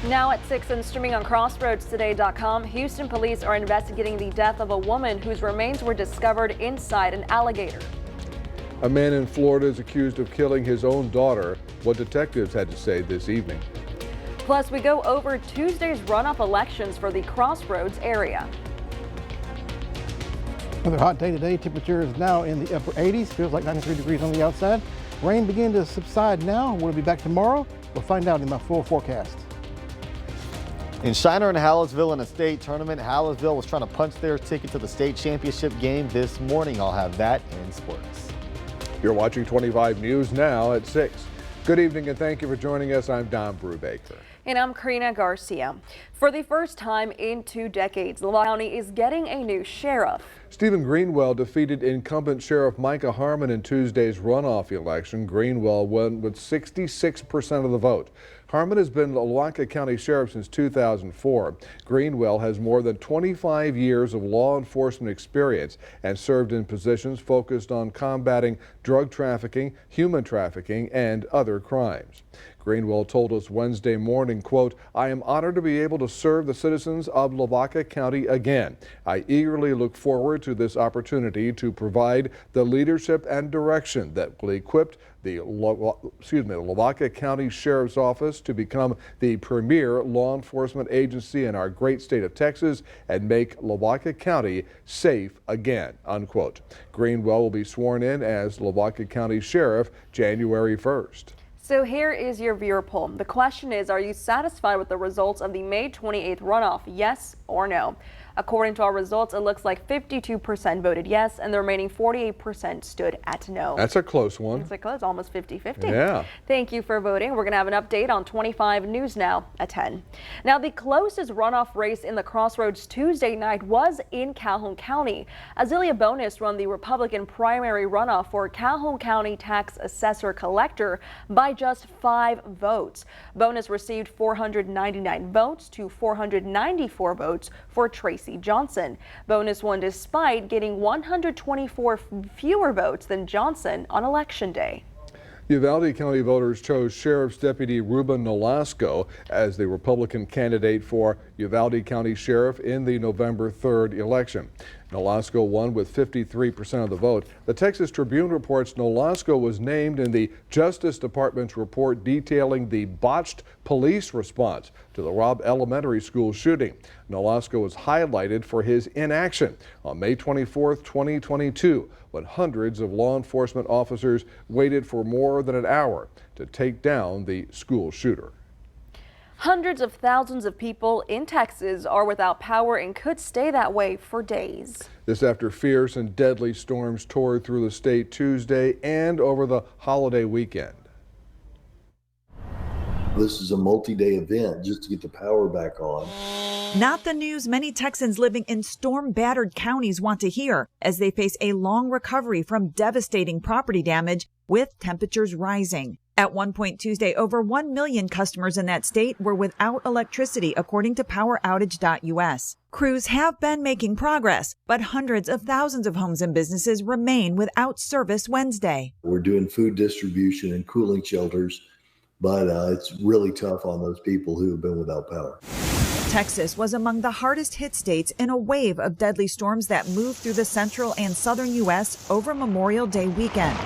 Now at 6 and streaming on crossroadstoday.com, Houston police are investigating the death of a woman whose remains were discovered inside an alligator. A man in Florida is accused of killing his own daughter. What detectives had to say this evening. Plus, we go over Tuesday's runoff elections for the Crossroads area. Another hot day today. Temperature is now in the upper 80s. Feels like 93 degrees on the outside. Rain beginning to subside now. Will it be back tomorrow? We'll find out in my full forecast. In Shiner and Hallettsville in a state tournament, Hallettsville was trying to punch their ticket to the state championship game this morning. I'll have that in sports. You're watching 25 News now at 6. Good evening and thank you for joining us. I'm Don Brubaker. And I'm Karina Garcia. For the first time in 2 decades, Laverne County is getting a new sheriff. Stephen Greenwell defeated incumbent Sheriff Micah Harmon in Tuesday's runoff election. Greenwell won with 66% of the vote. Harmon has been the Lavaca County Sheriff since 2004. Greenwell has more than 25 years of law enforcement experience and served in positions focused on combating drug trafficking, human trafficking, and other crimes. Greenwell told us Wednesday morning, quote, "I am honored to be able to serve the citizens of Lavaca County again. I eagerly look forward to this opportunity to provide the leadership and direction that will equip the Lavaca County Sheriff's Office to become the premier law enforcement agency in our great state of Texas and make Lavaca County safe again," unquote. Greenwell will be sworn in as Lavaca County Sheriff January 1st. So here is your viewer poll. The question is, are you satisfied with the results of the May 28th runoff? Yes or no? According to our results, it looks like 52% voted yes, and the remaining 48% stood at no. That's a close one. It's close, almost 50-50. Yeah. Thank you for voting. We're going to have an update on 25 News now at 10. Now, the closest runoff race in the Crossroads Tuesday night was in Calhoun County. Azealia Bonus won the Republican primary runoff for Calhoun County Tax Assessor Collector by just 5 votes. Bonus received 499 votes to 494 votes for Tracy Johnson. Bonus won despite getting 124 fewer votes than Johnson on Election Day. Uvalde County voters chose Sheriff's Deputy Ruben Nolasco as the Republican candidate for Uvalde County Sheriff in the November 3rd election. Nolasco won with 53% of the vote. The Texas Tribune reports Nolasco was named in the Justice Department's report detailing the botched police response to the Robb Elementary School shooting. Nolasco was highlighted for his inaction on May 24th, 2022, when hundreds of law enforcement officers waited for more than an hour to take down the school shooter. Hundreds of thousands of people in Texas are without power and could stay that way for days. This after fierce and deadly storms tore through the state Tuesday and over the holiday weekend. This is a multi-day event just to get the power back on. Not the news many Texans living in storm-battered counties want to hear as they face a long recovery from devastating property damage with temperatures rising. At one point Tuesday, over 1 million customers in that state were without electricity, according to poweroutage.us. Crews have been making progress, but hundreds of thousands of homes and businesses remain without service Wednesday. We're doing food distribution and cooling shelters, but it's really tough on those people who have been without power. Texas was among the hardest hit states in a wave of deadly storms that moved through the central and southern U.S. over Memorial Day weekend.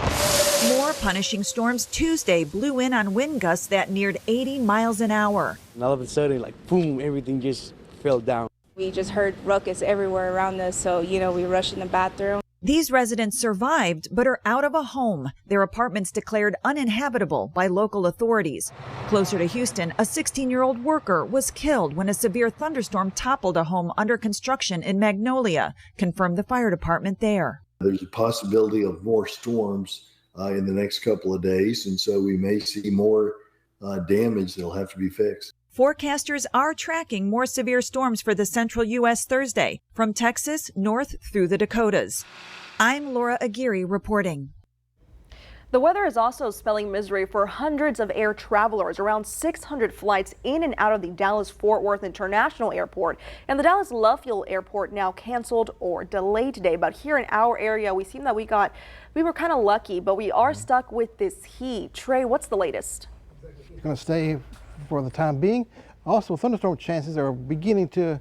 More punishing storms Tuesday blew in on wind gusts that neared 80 miles an hour. And all of a sudden, like, boom, everything just fell down. We just heard ruckus everywhere around us, so, we rushed in the bathroom. These residents survived but are out of a home. Their apartments declared uninhabitable by local authorities. Closer to Houston, a 16-year-old worker was killed when a severe thunderstorm toppled a home under construction in Magnolia, confirmed the fire department there. There's a possibility of more storms in the next couple of days, and so we may see more damage that'll have to be fixed. Forecasters are tracking more severe storms for the central U.S. Thursday, from Texas north through the Dakotas. I'm Laura Aguirre reporting. The weather is also spelling misery for hundreds of air travelers. Around 600 flights in and out of the Dallas-Fort Worth International Airport and the Dallas Love Field Airport now canceled or delayed today. But here in our area, we seem that we were kind of lucky, but we are stuck with this heat. Trey, what's the latest? It's going to stay for the time being. Also, thunderstorm chances are beginning to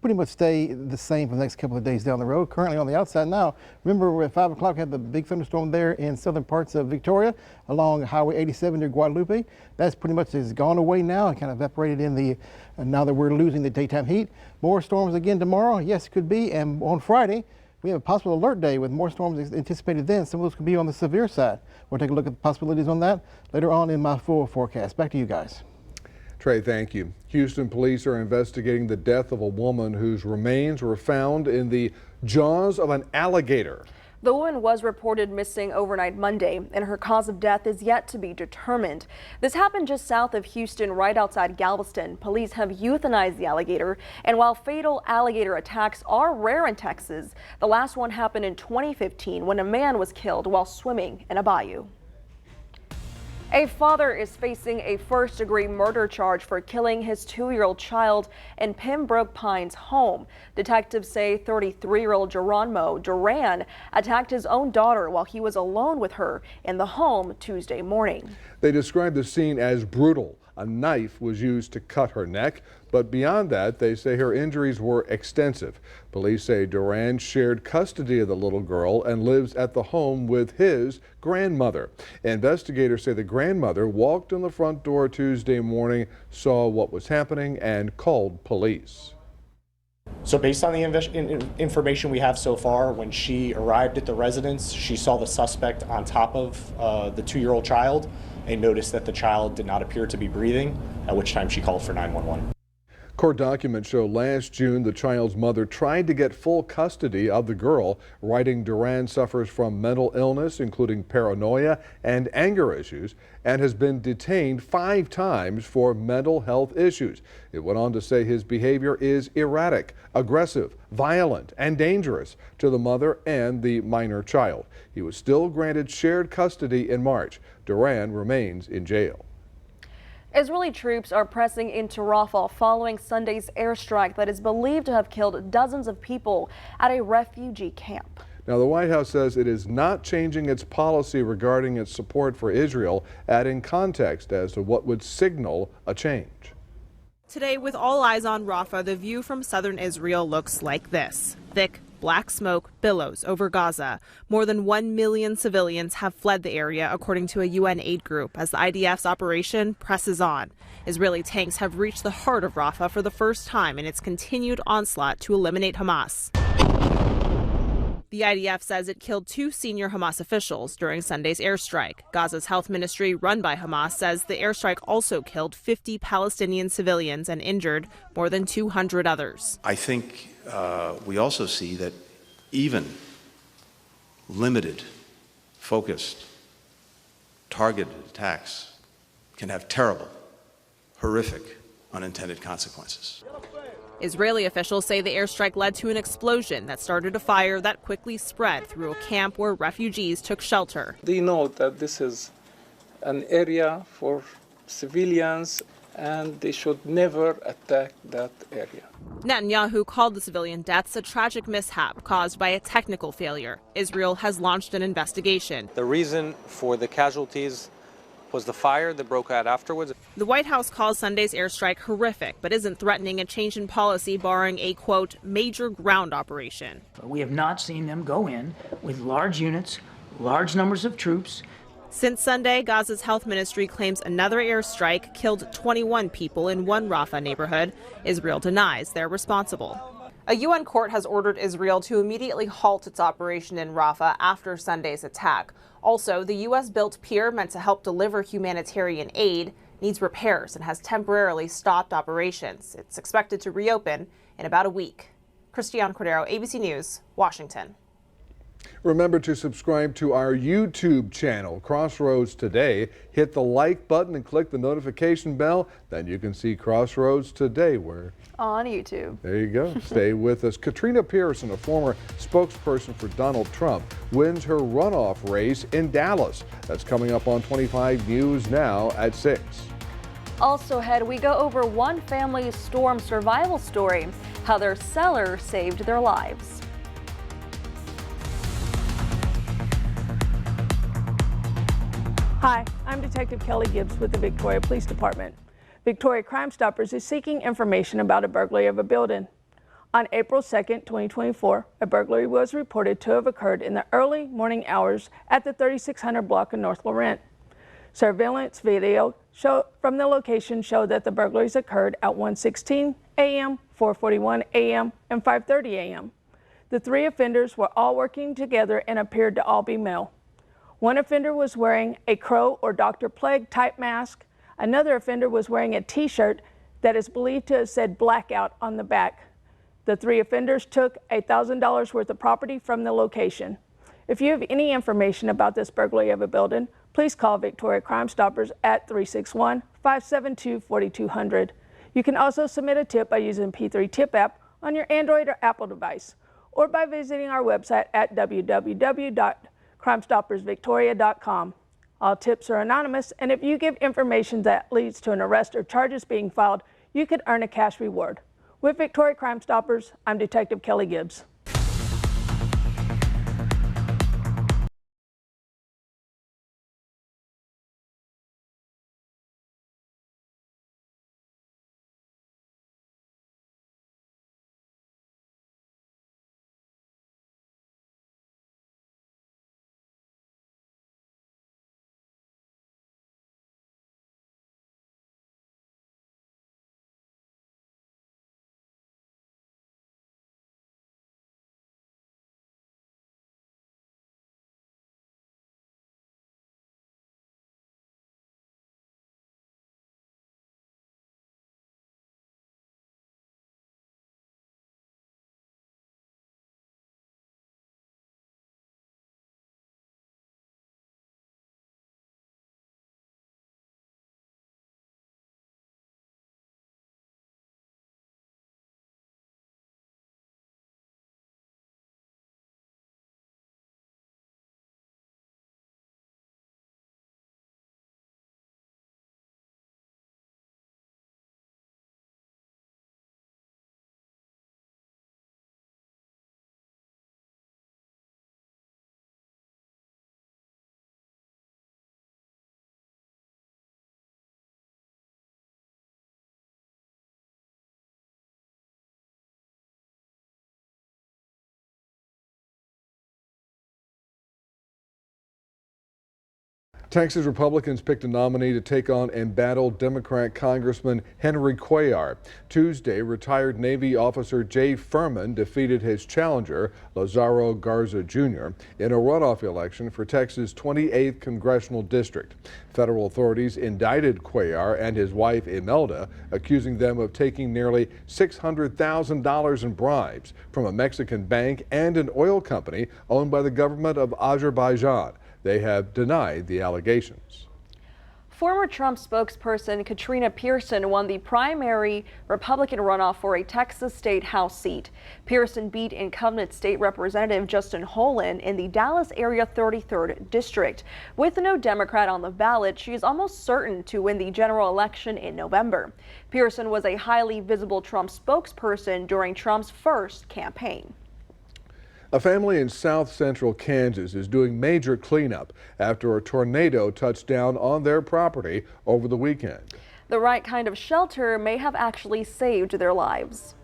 pretty much stay the same for the next couple of days down the road. Currently on the outside now, remember at 5 o'clock we had the big thunderstorm there in southern parts of Victoria along Highway 87 near Guadalupe. That's pretty much has gone away now and kind of evaporated in the, now that we're losing the daytime heat. More storms again tomorrow, yes, it could be, and on Friday, we have a possible alert day with more storms anticipated then. Some of those could be on the severe side. We'll take a look at the possibilities on that later on in my full forecast. Back to you guys. Trey, thank you. Houston police are investigating the death of a woman whose remains were found in the jaws of an alligator. The woman was reported missing overnight Monday, and her cause of death is yet to be determined. This happened just south of Houston, right outside Galveston. Police have euthanized the alligator, and while fatal alligator attacks are rare in Texas, the last one happened in 2015 when a man was killed while swimming in a bayou. A father is facing a first-degree murder charge for killing his 2-year-old child in Pembroke Pines home. Detectives say 33-year-old Geronimo Duran attacked his own daughter while he was alone with her in the home Tuesday morning. They described the scene as brutal. A knife was used to cut her neck, but beyond that, they say her injuries were extensive. Police say Duran shared custody of the little girl and lives at the home with his grandmother. Investigators say the grandmother walked in the front door Tuesday morning, saw what was happening, and called police. So based on the information we have so far, when she arrived at the residence, she saw the suspect on top of the 2-year-old child and noticed that the child did not appear to be breathing, at which time she called for 911. Court documents show last June the child's mother tried to get full custody of the girl, writing Duran suffers from mental illness, including paranoia and anger issues, and has been detained 5 times for mental health issues. It went on to say his behavior is erratic, aggressive, violent, and dangerous to the mother and the minor child. He was still granted shared custody in March. Duran remains in jail. Israeli troops are pressing into Rafah following Sunday's airstrike that is believed to have killed dozens of people at a refugee camp. Now, the White House says it is not changing its policy regarding its support for Israel, adding context as to what would signal a change. Today, with all eyes on Rafah, the view from southern Israel looks like this. Thick, black smoke billows over Gaza. More than 1 million civilians have fled the area, according to a UN aid group, as the IDF's operation presses on. Israeli tanks have reached the heart of Rafah for the first time in its continued onslaught to eliminate Hamas. The IDF says it killed 2 senior Hamas officials during Sunday's airstrike. Gaza's health ministry, run by Hamas, says the airstrike also killed 50 Palestinian civilians and injured more than 200 others. I think we also see that even limited, focused, targeted attacks can have terrible, horrific, unintended consequences. Israeli officials say the airstrike led to an explosion that started a fire that quickly spread through a camp where refugees took shelter. They know that this is an area for civilians and they should never attack that area. Netanyahu called the civilian deaths a tragic mishap caused by a technical failure. Israel has launched an investigation. The reason for the casualties was the fire that broke out afterwards. The White House calls Sunday's airstrike horrific, but isn't threatening a change in policy barring a, quote, major ground operation. We have not seen them go in with large units, large numbers of troops. Since Sunday, Gaza's health ministry claims another airstrike killed 21 people in one Rafah neighborhood. Israel denies they're responsible. A UN court has ordered Israel to immediately halt its operation in Rafah after Sunday's attack. Also, the U.S.-built pier meant to help deliver humanitarian aid needs repairs and has temporarily stopped operations. It's expected to reopen in about a week. Cristian Cordero, ABC News, Washington. Remember to subscribe to our YouTube channel, Crossroads Today. Hit the like button and click the notification bell. Then you can see Crossroads Today on YouTube. There you go. Stay with us. Katrina Pearson, a former spokesperson for Donald Trump, wins her runoff race in Dallas. That's coming up on 25 News Now at 6. Also ahead, we go over one family's storm survival story, how their cellar saved their lives. Hi, I'm Detective Kelly Gibbs with the Victoria Police Department. Victoria Crime Stoppers is seeking information about a burglary of a building. On April 2, 2024, a burglary was reported to have occurred in the early morning hours at the 3600 block of North Laurent. Surveillance video from the location showed that the burglaries occurred at 1:16 a.m., 4:41 a.m., and 5:30 a.m. The three offenders were all working together and appeared to all be male. One offender was wearing a crow or Dr. Plague type mask. Another offender was wearing a t-shirt that is believed to have said blackout on the back. The three offenders took $1,000 worth of property from the location. If you have any information about this burglary of a building, please call Victoria Crime Stoppers at 361-572-4200. You can also submit a tip by using P3 Tip app on your Android or Apple device, or by visiting our website at www.crimestoppersvictoria.com. All tips are anonymous, and if you give information that leads to an arrest or charges being filed, you could earn a cash reward. With Victoria Crime Stoppers, I'm Detective Kelly Gibbs. Texas Republicans picked a nominee to take on embattled Democrat Congressman Henry Cuellar. Tuesday, retired Navy officer Jay Furman defeated his challenger, Lazaro Garza Jr., in a runoff election for Texas' 28th congressional district. Federal authorities indicted Cuellar and his wife Imelda, accusing them of taking nearly $600,000 in bribes from a Mexican bank and an oil company owned by the government of Azerbaijan. They have denied the allegations. Former Trump spokesperson Karina Pearson won the primary Republican runoff for a Texas state House seat. Pearson beat incumbent state representative Justin Holen in the Dallas area 33rd district. With no Democrat on the ballot, she is almost certain to win the general election in November. Pearson was a highly visible Trump spokesperson during Trump's first campaign. A family in south central Kansas is doing major cleanup after a tornado touched down on their property over the weekend. The right kind of shelter may have actually saved their lives.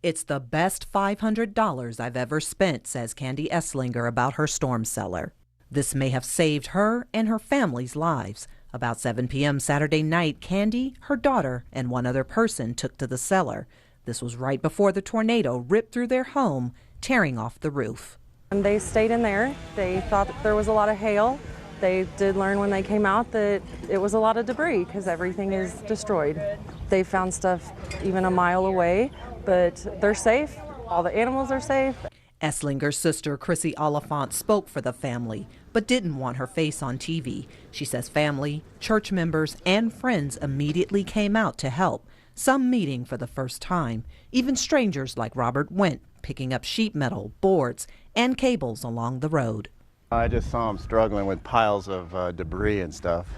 It's the best $500 I've ever spent, says Candy Esslinger about her storm cellar. This may have saved her and her family's lives. About 7 p.m. Saturday night, Candy, her daughter, and one other person took to the cellar. This was right before the tornado ripped through their home, tearing off the roof. And they stayed in there. They thought that there was a lot of hail. They did learn when they came out that it was a lot of debris because everything is destroyed. They found stuff even a mile away, but they're safe. All the animals are safe. Esslinger's sister, Chrissy Oliphant, spoke for the family, but didn't want her face on TV. She says family, church members, and friends immediately came out to help, some meeting for the first time. Even strangers like Robert went, picking up sheet metal, boards, and cables along the road. I just saw them struggling with piles of debris and stuff.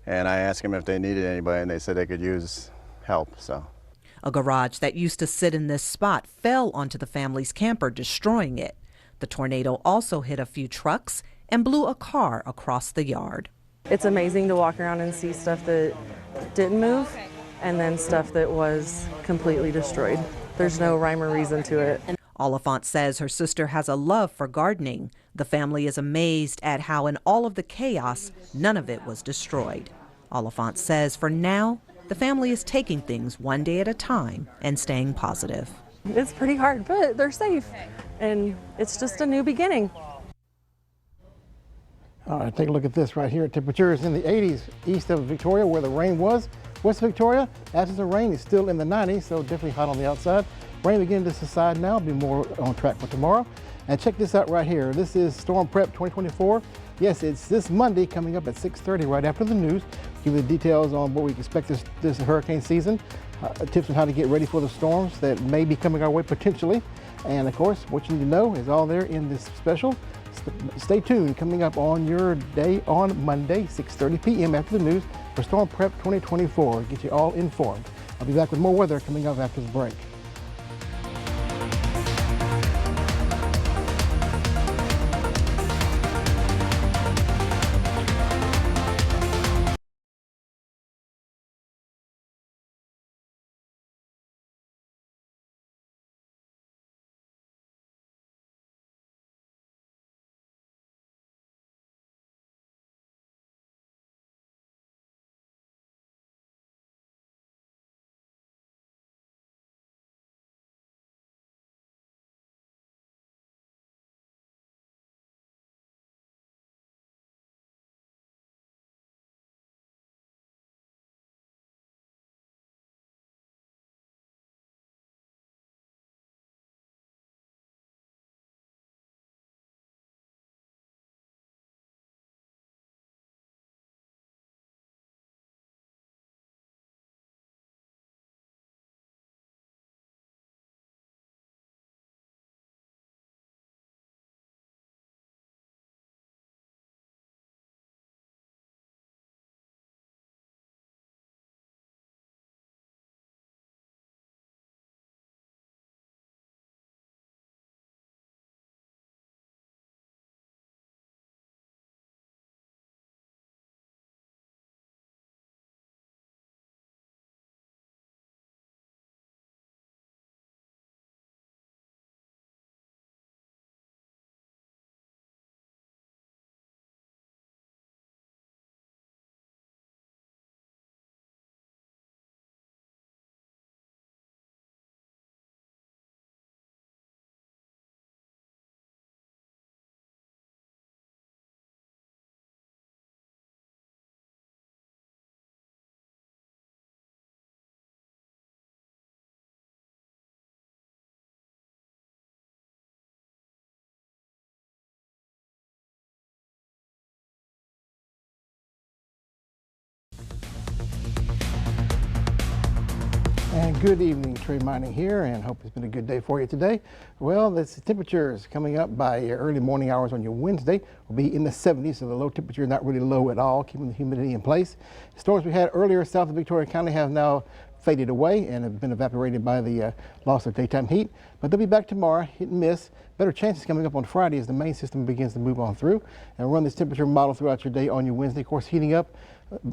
And I asked them if they needed anybody, and they said they could use help, so. A garage that used to sit in this spot fell onto the family's camper, destroying it. The tornado also hit a few trucks and blew a car across the yard. It's amazing to walk around and see stuff that didn't move and then stuff that was completely destroyed. There's no rhyme or reason to it. Oliphant says her sister has a love for gardening. The family is amazed at how in all of the chaos, none of it was destroyed. Oliphant says for now, the family is taking things one day at a time and staying positive. It's pretty hard, but they're safe, and it's just a new beginning. All right, take a look at this right here. Temperatures in the 80s east of Victoria where the rain was. West Victoria, absence of rain is still in the 90s, so definitely hot on the outside. Rain beginning to subside now, be more on track for tomorrow. And check this out right here. This is Storm Prep 2024. Yes, it's this Monday coming up at 6:30 right after the news. Give you the details on what we expect this hurricane season, tips on how to get ready for the storms that may be coming our way potentially. And of course, what you need to know is all there in this special. Stay tuned, coming up on your day on Monday, 6:30 p.m. after the news for Storm Prep 2024. Get you all informed. I'll be back with more weather coming up after the break. And good evening, Trey Mining here, and hope it's been a good day for you today. Well, the temperatures coming up by early morning hours on your Wednesday will be in the 70s, so the low temperature is not really low at all, keeping the humidity in place. Storms we had earlier south of Victoria County have now faded away and have been evaporated by the loss of daytime heat, but they'll be back tomorrow, hit and miss. Better chances coming up on Friday as the main system begins to move on through, and run this temperature model throughout your day on your Wednesday. Of course, heating up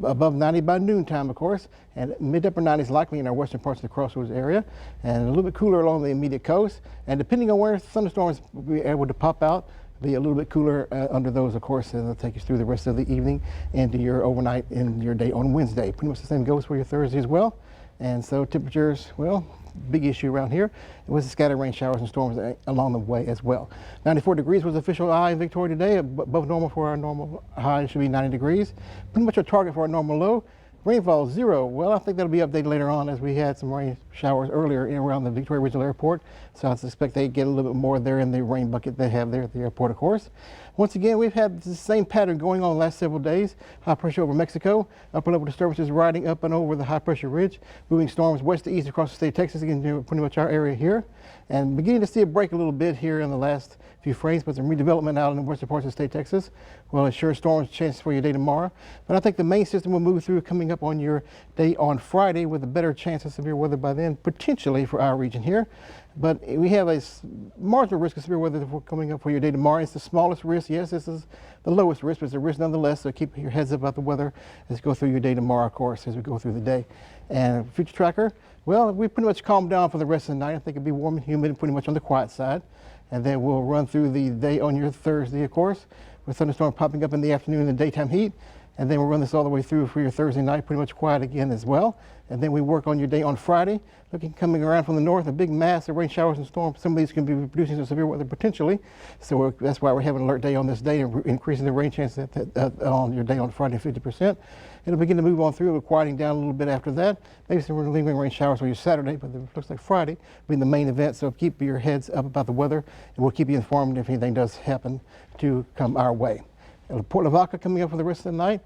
above 90 by noontime, of course, and mid-upper 90s likely in our western parts of the Crossroads area, and a little bit cooler along the immediate coast. And depending on where thunderstorms will be able to pop out, be a little bit cooler under those, of course, and they'll take you through the rest of the evening into your overnight and your day on Wednesday. Pretty much the same goes for your Thursday as well. And so temperatures, well, big issue around here. It was the scattered rain showers and storms along the way as well. 94 degrees was the official high in Victoria today, above normal for our normal high. It should be 90 degrees. Pretty much our target for our normal low. Rainfall 0. Well, I think that'll be updated later on as we had some rain showers earlier around the Victoria Regional Airport. So I suspect they get a little bit more there in the rain bucket they have there at the airport, of course. Once again, we've had the same pattern going on the last several days. High pressure over Mexico, upper level disturbances riding up and over the high pressure ridge, moving storms west to east across the state of Texas, again, pretty much our area here. And beginning to see a break a little bit here in the last few frames, but some redevelopment out in the western parts of the state of Texas. will ensure storms chances for your day tomorrow. But I think the main system will move through coming up on your day on Friday with a better chance of severe weather by then, potentially for our region here. But we have a marginal risk of severe weather coming up for your day tomorrow. It's the smallest risk. Yes, this is the lowest risk, but it's a risk nonetheless. So keep your heads up about the weather as you go through your day tomorrow, of course, as we go through the day. And future tracker, well, we pretty much calmed down for the rest of the night. I think it'll be warm and humid and pretty much on the quiet side. And then we'll run through the day on your Thursday, of course, with thunderstorm popping up in the afternoon and daytime heat. And then we'll run this all the way through for your Thursday night, pretty much quiet again as well. And then we work on your day on Friday, coming around from the north, a big mass of rain showers and storms. Some of these can be producing some severe weather potentially. So that's why we're having an alert day on this day and increasing the rain chances on your day on Friday 50%. It'll begin to move on through, quieting down a little bit after that. Maybe some lingering rain showers on your Saturday, but it looks like Friday will be the main event. So keep your heads up about the weather, and we'll keep you informed if anything does happen to come our way. Port Lavaca coming up for the rest of the night,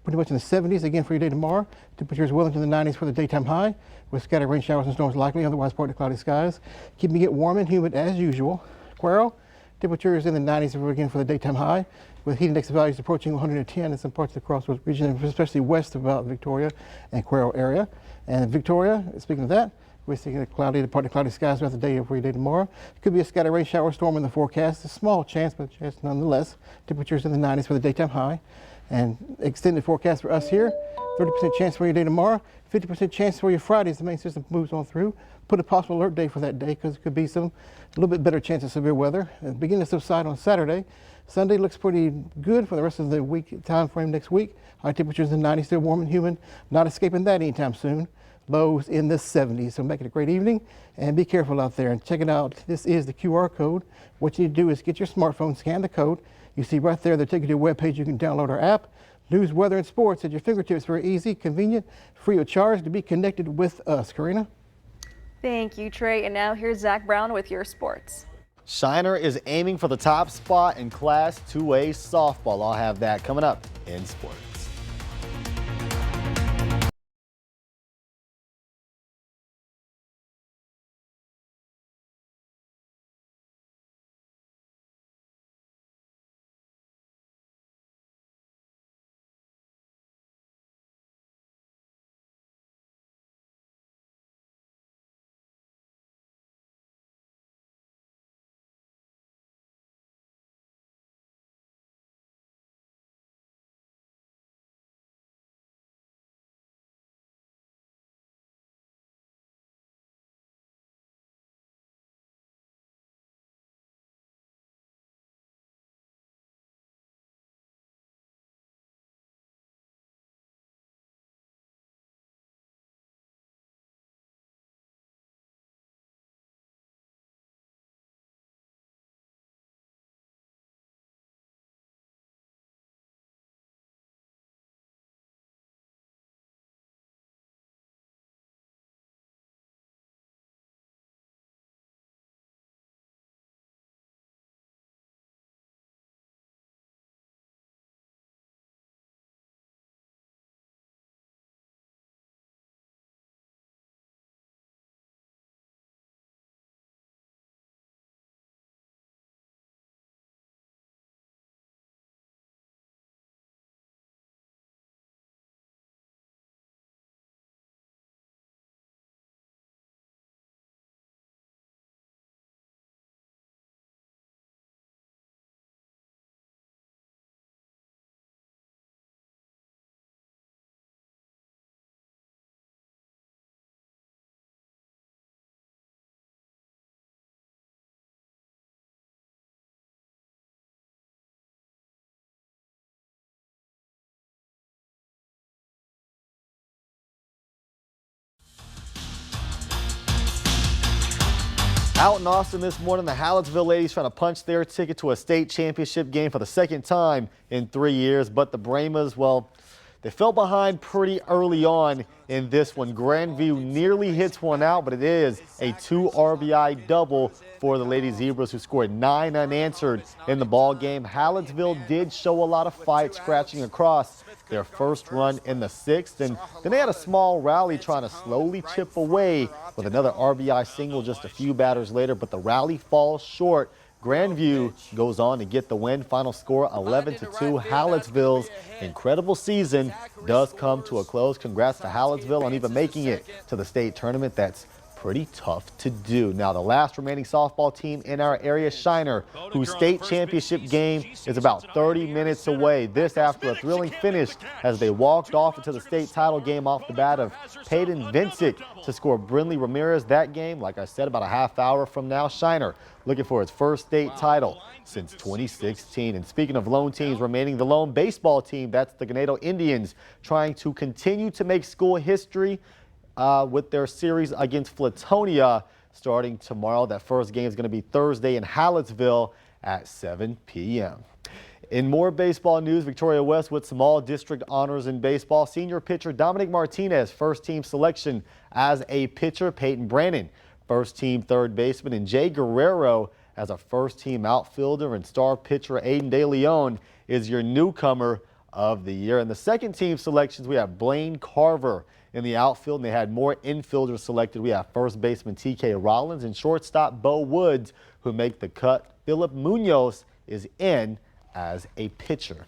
pretty much in the 70s again for your day tomorrow. Temperatures well into the 90s for the daytime high, with scattered rain showers and storms likely, otherwise partly cloudy skies. Keeping it warm and humid as usual. Cuero, temperatures in the 90s again for the daytime high, with heat index values approaching 110 in some parts of the Crossroads region, especially west of Victoria and Cuero area. And Victoria, speaking of that, we're seeing cloudy to partly cloudy skies throughout the day for your day tomorrow. Could be a scattered rain shower storm in the forecast. A small chance, but a chance nonetheless. Temperatures in the 90s for the daytime high. And extended forecast for us here, 30% chance for your day tomorrow, 50% chance for your Friday as the main system moves on through. Put a possible alert day for that day because it could be a little bit better chance of severe weather. And beginning to subside on Saturday. Sunday looks pretty good for the rest of the week time frame next week. High temperatures in the 90s, still warm and humid. Not escaping that anytime soon. Lows in the 70s. So make it a great evening and be careful out there and check it out. This is the QR code. What you need to do is get your smartphone, scan the code. You see right there, they'll take you to a web page. You can download our app. News, weather, and sports at your fingertips. Very easy, convenient, free of charge to be connected with us. Karina? Thank you, Trey. And now here's Zach Brown with your sports. Shiner is aiming for the top spot in Class 2A softball. I'll have that coming up in sports. Out in Austin this morning, the Hallettsville ladies trying to punch their ticket to a state championship game for the second time in 3 years. But the Brahmas, well, they fell behind pretty early on in this one. Grandview nearly hits one out, but it is a 2 RBI double for the Lady Zebras, who scored 9 unanswered in the ball game. Hallettsville did show a lot of fight, scratching across their first run in the 6th, and then they had a small rally trying to slowly chip away with another RBI single just a few batters later, but the rally falls short Grandview goes on to get the win. Final score 11-2. Hallettsville's incredible season does come to a close. Congrats to Hallettsville on even making it to the state tournament. That's pretty tough to do. Now, the last remaining softball team in our area, Shiner, whose state championship game is about 30 minutes away. This after a thrilling finish as they walked off into the state title game off the bat of Peyton Vincic to score Brinley Ramirez. That game, like I said, about a half hour from now. Shiner looking for its first state title since 2016. And speaking of lone teams remaining, the lone baseball team, that's the Ganado Indians, trying to continue to make school history with their series against Flatonia starting tomorrow. That first game is going to be Thursday in Hallettsville at 7 p.m. In more baseball news, Victoria West with some all-district honors in baseball. Senior pitcher Dominic Martinez, first-team selection as a pitcher. Peyton Brannon, first-team third baseman. And Jay Guerrero as a first-team outfielder. And star pitcher Aiden De Leon is your newcomer of the year. In the second-team selections, we have Blaine Carver in the outfield, and they had more infielders selected. We have first baseman T.K. Rollins and shortstop Bo Woods, who make the cut. Philip Munoz is in as a pitcher.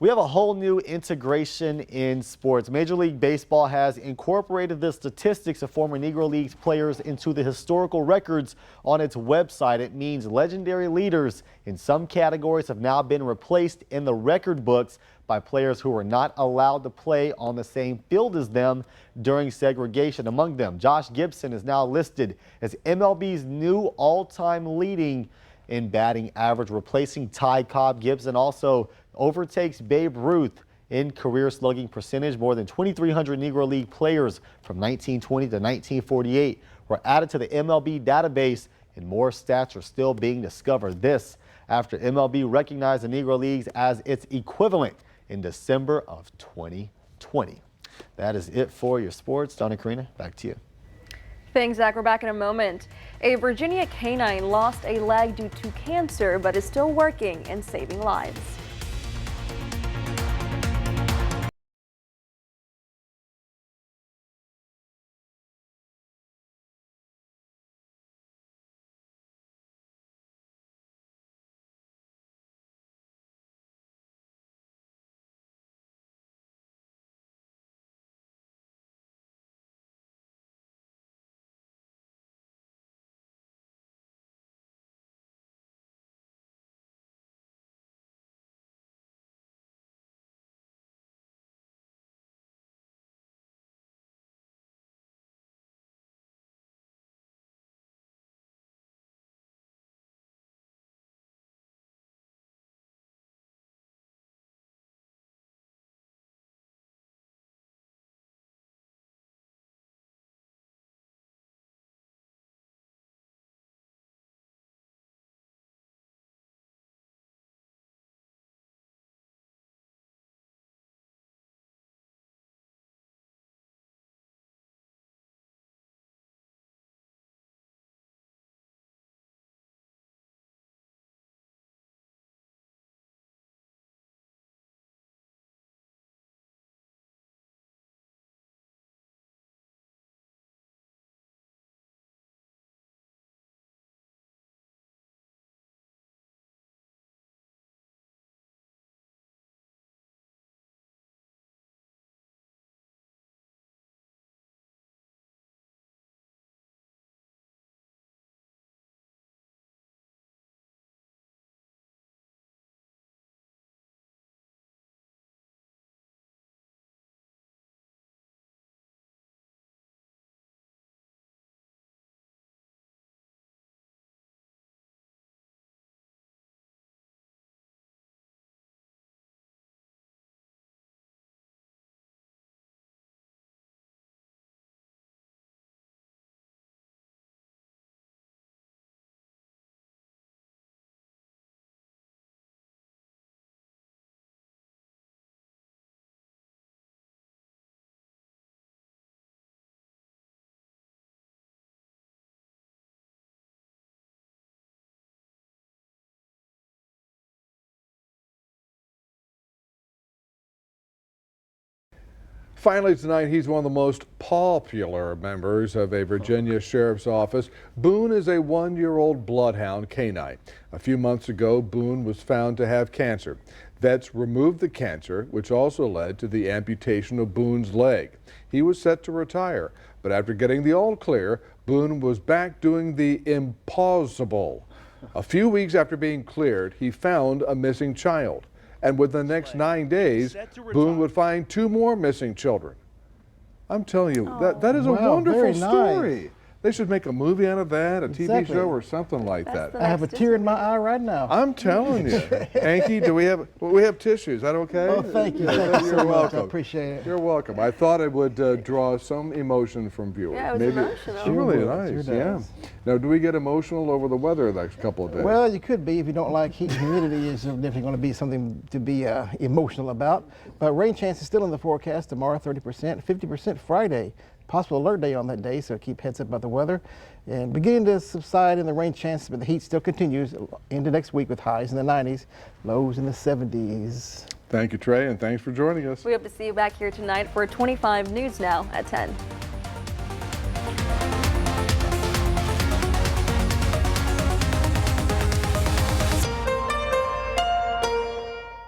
We have a whole new integration in sports. Major League Baseball has incorporated the statistics of former Negro Leagues players into the historical records on its website. It means legendary leaders in some categories have now been replaced in the record books by players who were not allowed to play on the same field as them during segregation. Among them, Josh Gibson is now listed as MLB's new all-time leading in batting average, replacing Ty Cobb. Gibson also overtakes Babe Ruth in career slugging percentage. More than 2,300 Negro League players from 1920 to 1948 were added to the MLB database, and more stats are still being discovered. This after MLB recognized the Negro Leagues as its equivalent in December of 2020. That is it for your sports. Donna, Karina, back to you. Thanks, Zach. We're back in a moment. A Virginia canine lost a leg due to cancer, but is still working and saving lives. Finally tonight, he's one of the most popular members of a Virginia sheriff's office. Boone is a 1-year-old bloodhound canine. A few months ago, Boone was found to have cancer. Vets removed the cancer, which also led to the amputation of Boone's leg. He was set to retire, but after getting the all clear, Boone was back doing the impossible. A few weeks after being cleared, he found a missing child. And within the next 9 days, Boone would find 2 more missing children. I'm telling you, that is a wonderful story. Nice. They should make a movie out of that, a TV Exactly. show or something like that. I have a tear in my eye right now. I'm telling you. Anki, do we have tissues? Is that okay? Oh, thank you. Thank you so You're much. welcome. I appreciate it. You're welcome. I thought it would draw some emotion from viewers. Yeah, it was emotional. Sure really does, nice, sure yeah. does. Now, do we get emotional over the weather the next couple of days? Well, you could be if you don't like heat and humidity. Is definitely going to be something to be emotional about. But rain chance is still in the forecast tomorrow, 30%, 50% Friday. Possible alert day on that day, so keep heads up about the weather. And beginning to subside in the rain chances, but the heat still continues into next week with highs in the 90s, lows in the 70s. Thank you, Trey, and thanks for joining us. We hope to see you back here tonight for 25 News Now at 10.